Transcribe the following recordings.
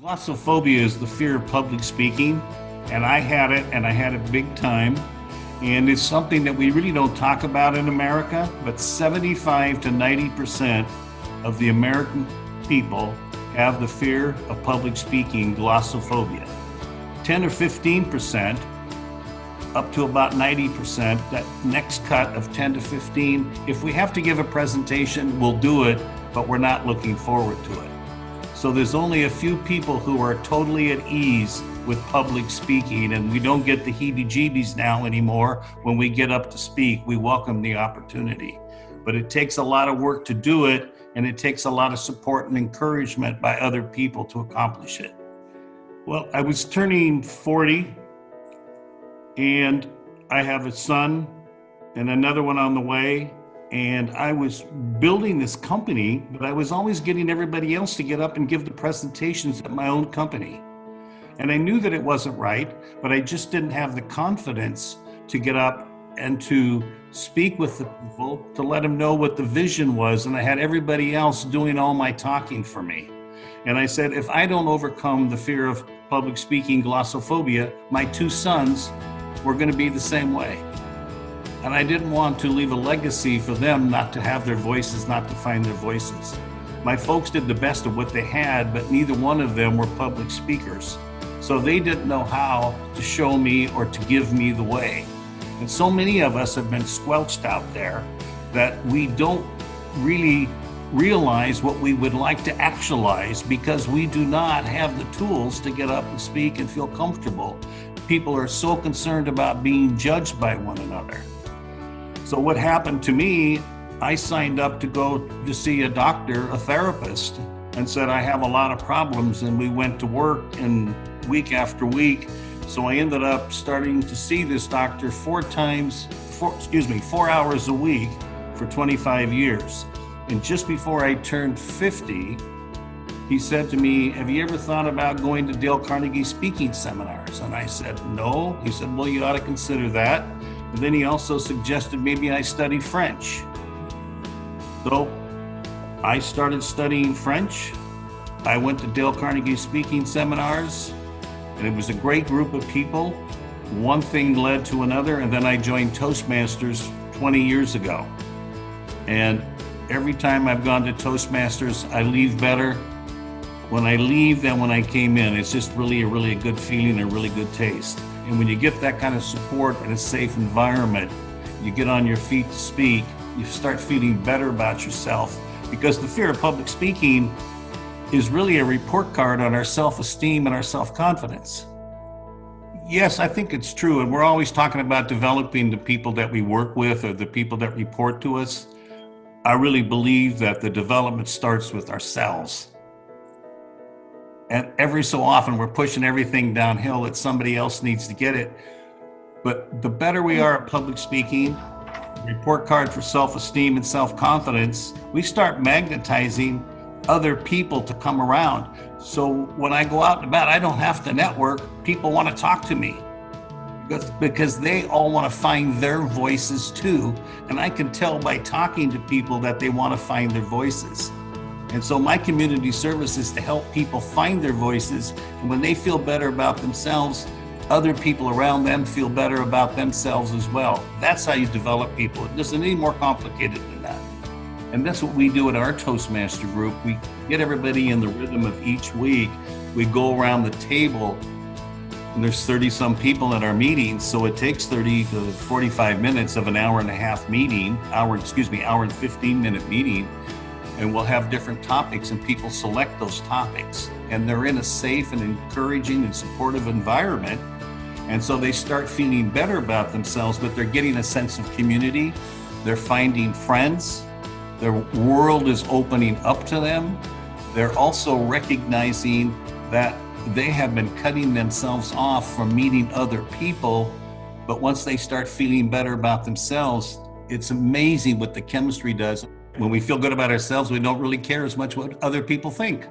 Glossophobia is the fear of public speaking, and I had it, and I had it big time. And it's something that we really don't talk about in America, but 75 to 90% of the American people have the fear of public speaking, glossophobia. 10 or 15%, up to about 90%, that next cut of 10 to 15, if we have to give a presentation, we'll do it, but we're not looking forward to it. So there's only a few people who are totally at ease with public speaking, and we don't get the heebie-jeebies now anymore when we get up to speak. We welcome the opportunity. But it takes a lot of work to do it, and it takes a lot of support and encouragement by other people to accomplish it. Well, I was turning 40, and I have a son and another one on the way. And I was building this company, but I was always getting everybody else to get up and give the presentations at my own company. And I knew that it wasn't right, but I just didn't have the confidence to get up and to speak with the people, to let them know what the vision was. And I had everybody else doing all my talking for me. And I said, if I don't overcome the fear of public speaking, glossophobia, my two sons were going to be the same way. And I didn't want to leave a legacy for them not to have their voices, not to find their voices. My folks did the best of what they had, but neither one of them were public speakers. So they didn't know how to show me or to give me the way. And so many of us have been squelched out there that we don't really realize what we would like to actualize because we do not have the tools to get up and speak and feel comfortable. People are so concerned about being judged by one another. So what happened to me, I signed up to go to see a doctor, a therapist, and said I have a lot of problems, and we went to work and week after week. So I ended up starting to see this doctor 4 hours a week for 25 years. And just before I turned 50, he said to me, have you ever thought about going to Dale Carnegie speaking seminars? And I said, no. He said, well, you ought to consider that. And then he also suggested maybe I study French. So I started studying French. I went to Dale Carnegie speaking seminars, and it was a great group of people. One thing led to another, and then I joined Toastmasters 20 years ago. And every time I've gone to Toastmasters, I leave better when I leave than when I came in. It's just really a good feeling, a really good taste. And when you get that kind of support in a safe environment, you get on your feet to speak, you start feeling better about yourself, because the fear of public speaking is really a report card on our self-esteem and our self-confidence. Yes, I think it's true. And we're always talking about developing the people that we work with or the people that report to us. I really believe that the development starts with ourselves. And every so often we're pushing everything downhill that somebody else needs to get it. But the better we are at public speaking, report card for self-esteem and self-confidence, we start magnetizing other people to come around. So when I go out and about, I don't have to network. People want to talk to me because they all want to find their voices too. And I can tell by talking to people that they want to find their voices. And so my community service is to help people find their voices. And when they feel better about themselves, other people around them feel better about themselves as well. That's how you develop people. It isn't any more complicated than that. And that's what we do at our Toastmaster group. We get everybody in the rhythm of each week. We go around the table, and there's 30-some people at our meetings, so it takes 30 to 45 minutes of an hour and a half meeting, hour and 15-minute meeting. And we'll have different topics, and people select those topics, and they're in a safe and encouraging and supportive environment. And so they start feeling better about themselves, but they're getting a sense of community. They're finding friends. Their world is opening up to them. They're also recognizing that they have been cutting themselves off from meeting other people. But once they start feeling better about themselves, it's amazing what the chemistry does. When we feel good about ourselves, we don't really care as much what other people think.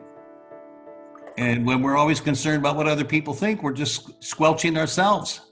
And when we're always concerned about what other people think, we're just squelching ourselves.